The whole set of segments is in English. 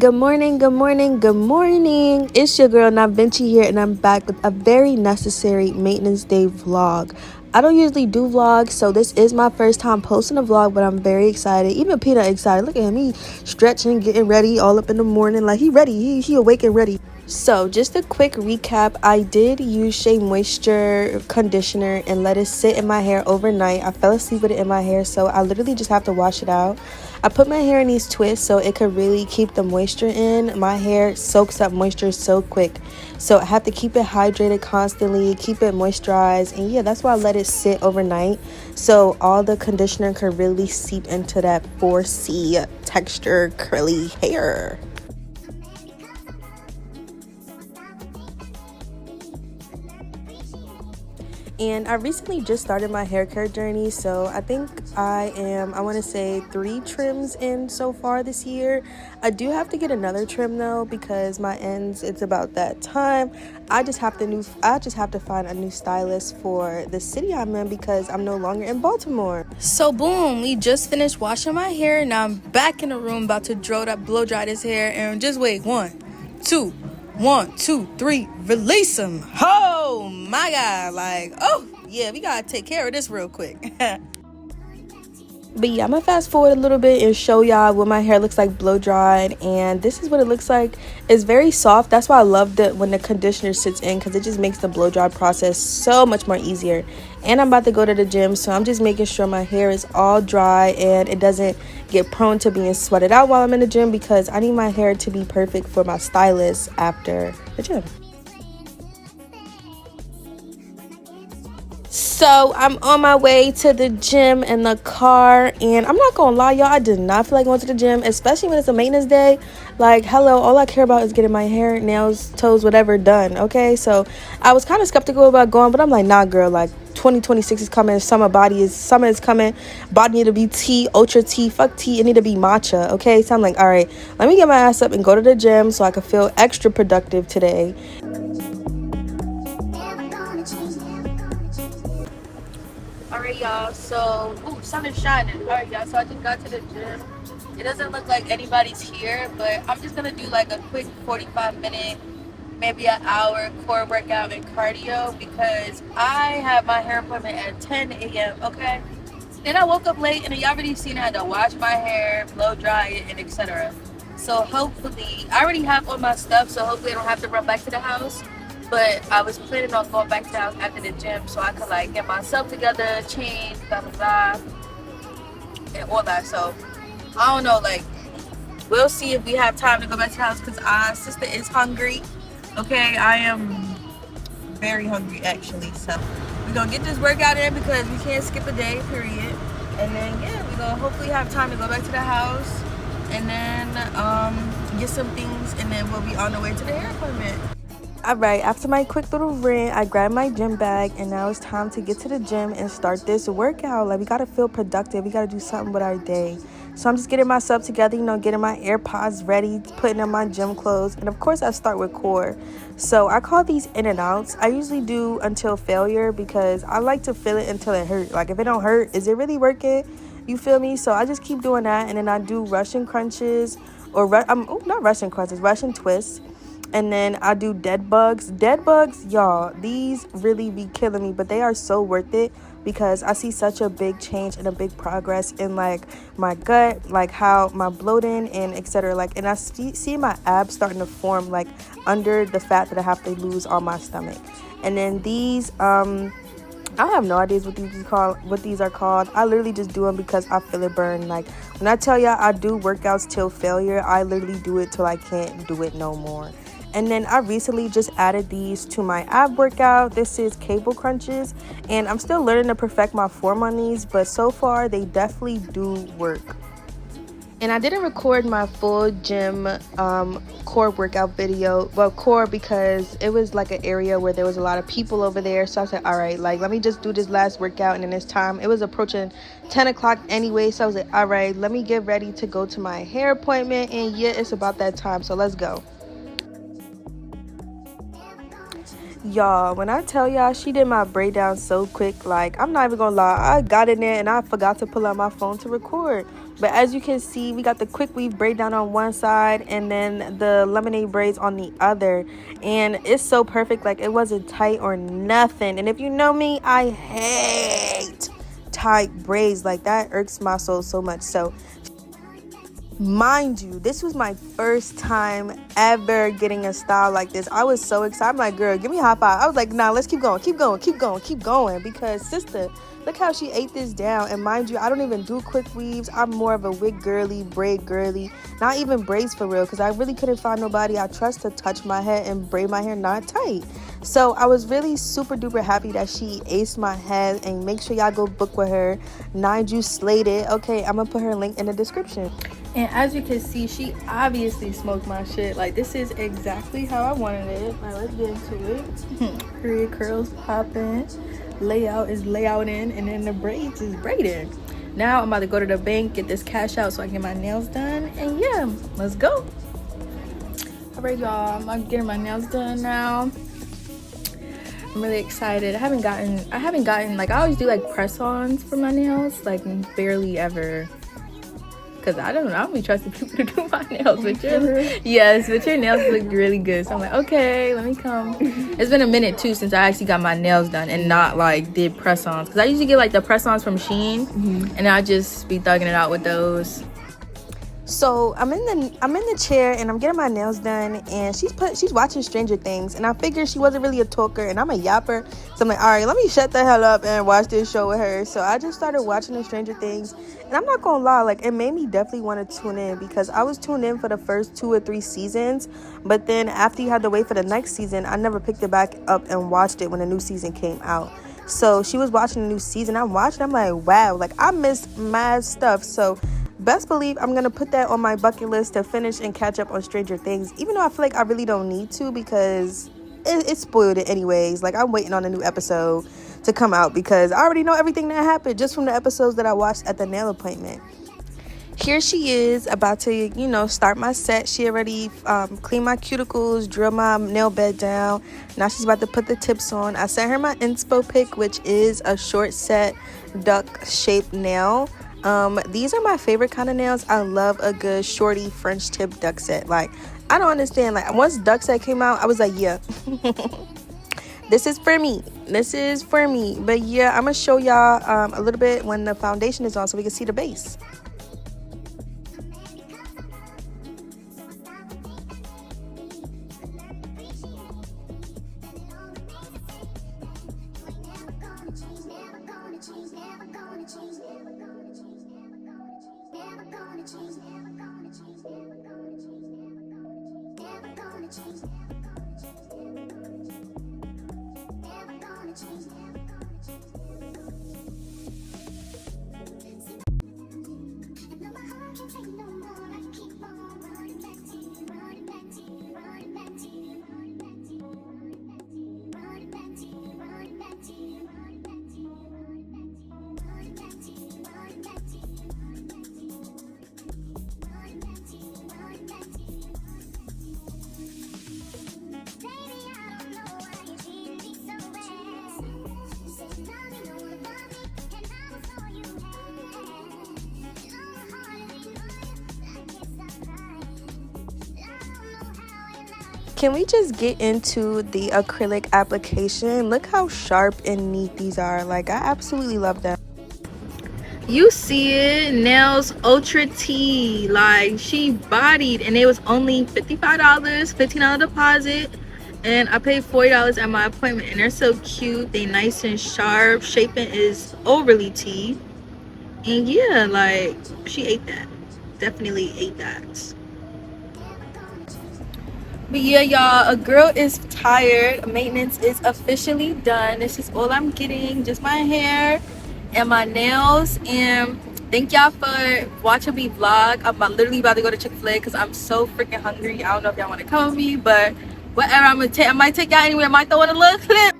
Good morning, good morning, good morning. It's your girl Navinci here, and I'm back with a very necessary maintenance day vlog. I don't usually do vlogs, so this is my first time posting a vlog, but I'm very excited. Even Peanut excited. Look at him, he stretching, getting ready all up in the morning. Like he ready, he awake and ready. So just a quick recap, I did use Shea Moisture conditioner and let it sit in my hair overnight. I fell asleep with it in my hair, so I literally just have to wash it out. I put my hair in these twists so it could really keep the moisture in. My hair soaks up moisture so quick, so I have to keep it hydrated constantly, keep it moisturized, and yeah, that's why I let it sit overnight so all the conditioner could really seep into that 4C texture curly hair. And I recently just started my hair care journey, so I think I want to say 3 trims in so far this year. I do have to get another trim though, because my ends, it's about that time. I just have to find a new stylist for the city I'm in, because I'm no longer in Baltimore. So boom, we just finished washing my hair. Now I'm back in the room about to blow dry this hair, and just wait, 1, 2, 3, release him. Oh my god, like, oh yeah, we gotta take care of this real quick. But yeah, I'm gonna fast forward a little bit and show y'all what my hair looks like blow dried, and this is what it looks like. It's very soft. That's why I love it when the conditioner sits in, because it just makes the blow dry process so much more easier. And I'm about to go to the gym, so I'm just making sure my hair is all dry and it doesn't get prone to being sweated out while I'm in the gym, because I need my hair to be perfect for my stylist after the gym. So I'm on my way to the gym in the car, and I'm not gonna lie, y'all, I did not feel like going to the gym, especially when it's a maintenance day. Like, hello, all I care about is getting my hair, nails, toes, whatever done. Okay, so I was kind of skeptical about going, but I'm like, nah, girl, like 2026 is coming, summer is coming, body need to be tea, ultra tea, fuck tea, it need to be matcha. Okay, so I'm like, all right, let me get my ass up and go to the gym so I can feel extra productive today. Alright, y'all, so sun is shining. Alright, y'all, so I just got to the gym. It doesn't look like anybody's here, but I'm just gonna do like a quick 45-minute, maybe an hour core workout and cardio, because I have my hair appointment at 10 a.m. okay? Then I woke up late, and y'all already seen I had to wash my hair, blow dry it, and etc. So hopefully, I already have all my stuff, so hopefully I don't have to run back to the house. But I was planning on going back to the house after the gym so I could like get myself together, change, blah blah blah, and all that. So I don't know, like, we'll see if we have time to go back to the house, because our sister is hungry. Okay, I am very hungry actually. So we're gonna get this workout in because we can't skip a day, period. And then yeah, we're gonna hopefully have time to go back to the house and then get some things, and then we'll be on the way to the hair appointment. Alright, after my quick little rant, I grabbed my gym bag, and now it's time to get to the gym and start this workout. Like, we gotta feel productive, we gotta do something with our day. So I'm just getting myself together, getting my AirPods ready, putting on my gym clothes, and of course I start with core. So I call these in and outs. I usually do until failure, because I like to feel it until it hurts. Like, if it don't hurt, is it really working? You feel me? So I just keep doing that, and then I do Russian crunches, or not Russian crunches, Russian twists. And then I do dead bugs. Dead bugs, y'all, these really be killing me, but they are so worth it, because I see such a big change and a big progress in like my gut, like how my bloating and etc. Like, and I see my abs starting to form like under the fat that I have to lose on my stomach. And then these, I have no idea what these are called. I literally just do them because I feel it burn. Like, when I tell y'all I do workouts till failure, I literally do it till I can't do it no more. And then I recently just added these to my ab workout. This is cable crunches, and I'm still learning to perfect my form on these, but so far they definitely do work. And I didn't record my full gym core workout video, well, core, because it was like an area where there was a lot of people over there. So I said, all right, like, let me just do this last workout. And then it's time. It was approaching 10 o'clock anyway. So I was like, all right, let me get ready to go to my hair appointment. And yeah, it's about that time. So let's go. Y'all, when I tell y'all she did my braid down so quick, like, I'm not even gonna lie, I got in there and I forgot to pull out my phone to record. But as you can see, we got the quick weave braid down on one side and then the lemonade braids on the other. And it's so perfect, like it wasn't tight or nothing. And if you know me, I hate tight braids. Like, that irks my soul so much. So mind you, this was my first time ever getting a style like this. I was so excited. I'm like, girl, give me a high five. I was like, nah, let's keep going, keep going, keep going, keep going. Because sister, look how she ate this down. And mind you, I don't even do quick weaves. I'm more of a wig girly, braid girly, not even braids for real, because I really couldn't find nobody I trust to touch my head and braid my hair not tight. So I was really super duper happy that she aced my head. And make sure y'all go book with her. Nigel slayed it. Okay, I'm gonna put her link in the description. And as you can see, she obviously smoked my shit. Like, this is exactly how I wanted it. Like, let's get into it. Period curls popping, layout is layouting, and then the braids is braiding. Now I'm about to go to the bank, get this cash out so I can get my nails done. And yeah, let's go. All right, y'all, I'm getting my nails done now. I'm really excited. I haven't gotten like, I always do like press-ons for my nails, like barely ever. Cause I don't be trusting people to do my nails, but your nails look really good. So I'm like, okay, let me come. It's been a minute too since I actually got my nails done and not like did press-ons. Cause I usually get like the press-ons from Shein, and I just be thugging it out with those. So I'm in the chair and I'm getting my nails done, and she's watching Stranger Things, and I figured she wasn't really a talker and I'm a yapper, so I'm like, all right, let me shut the hell up and watch this show with her. So I just started watching the Stranger Things, and I'm not gonna lie, like, it made me definitely want to tune in, because I was tuned in for the first 2 or 3 seasons, but then after you had to wait for the next season, I never picked it back up and watched it when the new season came out. So she was watching the new season, I'm watching, I'm like, wow, like, I missed mad stuff. So best believe I'm gonna put that on my bucket list to finish and catch up on Stranger Things, even though I feel like I really don't need to, because it spoiled it anyways. Like, I'm waiting on a new episode to come out because I already know everything that happened just from the episodes that I watched at the nail appointment. Here she is about to, start my set. She already cleaned my cuticles, drilled my nail bed down. Now she's about to put the tips on. I sent her my inspo pic, which is a short set duck shaped nail. These are my favorite kind of nails. I love a good shorty French tip duck set. Like, I don't understand. Like, once duck set came out, I was like, yeah, this is for me. This is for me. But yeah, I'm gonna show y'all a little bit when the foundation is on so we can see the base. Can we just get into the acrylic application? Look how sharp and neat these are. Like, I absolutely love them. You see it, nails ultra T. Like, she bodied, and it was only $55, $15 deposit, and I paid $40 at my appointment. And they're so cute, they nice and sharp. Shaping is overly T, and yeah, like, she ate that. Definitely ate that. But yeah, y'all, a girl is tired. Maintenance is officially done. This is all I'm getting, just my hair and my nails. And thank y'all for watching me vlog. I'm literally about to go to Chick-fil-A because I'm so freaking hungry. I don't know if y'all want to come with me, but whatever. I might take y'all anywhere. I might throw in a little clip.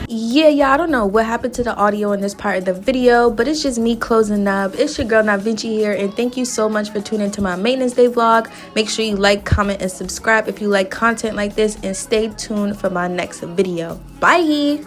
Yeah, y'all, I don't know what happened to the audio in this part of the video, but it's just me closing up. It's your girl Navinci here, and thank you so much for tuning into my maintenance day vlog. Make sure you like, comment, and subscribe if you like content like this, and stay tuned for my next video. Bye.